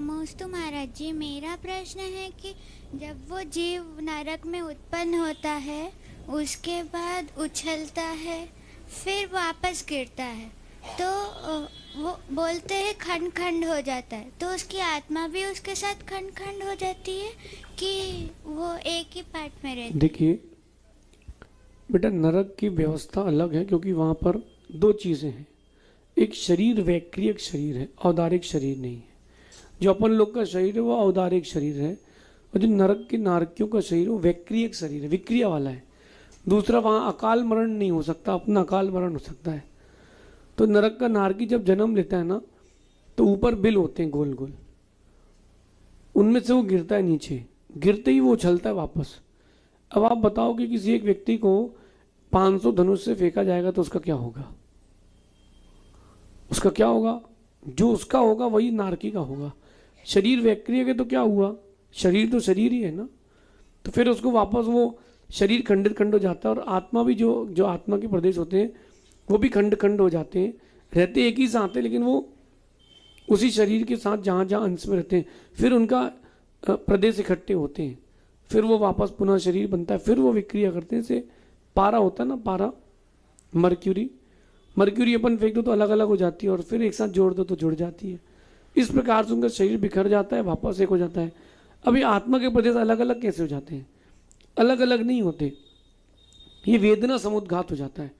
नमोस्तु महाराज जी। मेरा प्रश्न है कि जब वो जीव नरक में उत्पन्न होता है, उसके बाद उछलता है, फिर वापस गिरता है, तो वो बोलते हैं खंड खंड हो जाता है, तो उसकी आत्मा भी उसके साथ खंड खंड हो जाती है कि वो एक ही पार्ट में रहती है? देखिए बेटा, नरक की व्यवस्था अलग है, क्योंकि वहाँ पर दो चीज़ें हैं। एक शरीर वैक्रियक शरीर है, औदारिक शरीर नहीं है। जो अपन लोग का शरीर है वो औदारिक शरीर है, और जो नरक के नारकियों का शरीर है वो वैक्रियक शरीर है, विक्रिया वाला है। दूसरा, वहाँ अकाल मरण नहीं हो सकता, अपना अकाल मरण हो सकता है। तो नरक का नारकी जब जन्म लेता है ना, तो ऊपर बिल होते हैं गोल गोल, उनमें से वो गिरता है नीचे, गिरते ही वो उछलता है वापस। अब आप बताओ कि किसी एक व्यक्ति को 500 धनुष से फेंका जाएगा तो उसका क्या होगा? उसका क्या होगा? जो उसका होगा वही नारकी का होगा। शरीर वैक्रिय है तो क्या हुआ? शरीर तो शरीर ही है ना। तो फिर उसको वापस वो शरीर खंडित खंड हो जाता है, और आत्मा भी जो जो आत्मा के प्रदेश होते हैं वो भी खंड खंड हो जाते हैं। रहते एक ही साथ है, लेकिन वो उसी शरीर के साथ जहाँ जहाँ अंश में रहते हैं, फिर उनका प्रदेश इकट्ठे होते हैं, फिर वो वापस पुनः शरीर बनता है, फिर वो विक्रिया करते हैं। जैसे पारा होता है ना, पारा, मर्क्यूरी अपन फेंक दो तो अलग अलग हो जाती है, और फिर एक साथ जोड़ दो तो जुड़ जाती है। इस प्रकार से उनका शरीर बिखर जाता है, वापस एक हो जाता है। अभी आत्मा के प्रदेश अलग अलग कैसे हो जाते हैं? अलग अलग नहीं होते, ये वेदना समुद्घात हो जाता है।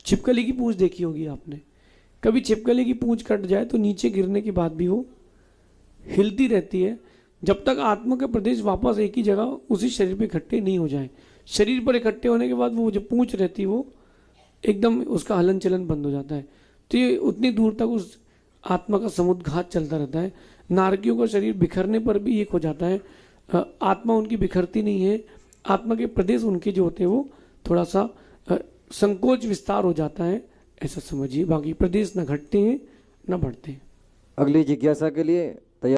छिपकली की पूंछ देखी होगी आपने, कभी छिपकली की पूंछ कट जाए तो नीचे गिरने के बाद भी वो हिलती रहती है, जब तक आत्मा के प्रदेश वापस एक ही जगह उसी शरीर पे इकट्ठे नहीं हो जाए। शरीर पर इकट्ठे होने के बाद वो जो पूंछ रहती है वो एकदम उसका हलन चलन बंद हो जाता है। तो ये उतनी दूर तक उस आत्मा का समुद्घात चलता रहता है। नारकियों का शरीर बिखरने पर भी एक हो जाता है, आत्मा उनकी बिखरती नहीं है। आत्मा के प्रदेश उनके जो होते हैं वो थोड़ा सा संकोच विस्तार हो जाता है, ऐसा समझिए। बाकी प्रदेश न घटते हैं न बढ़ते हैं। अगली जिज्ञासा के लिए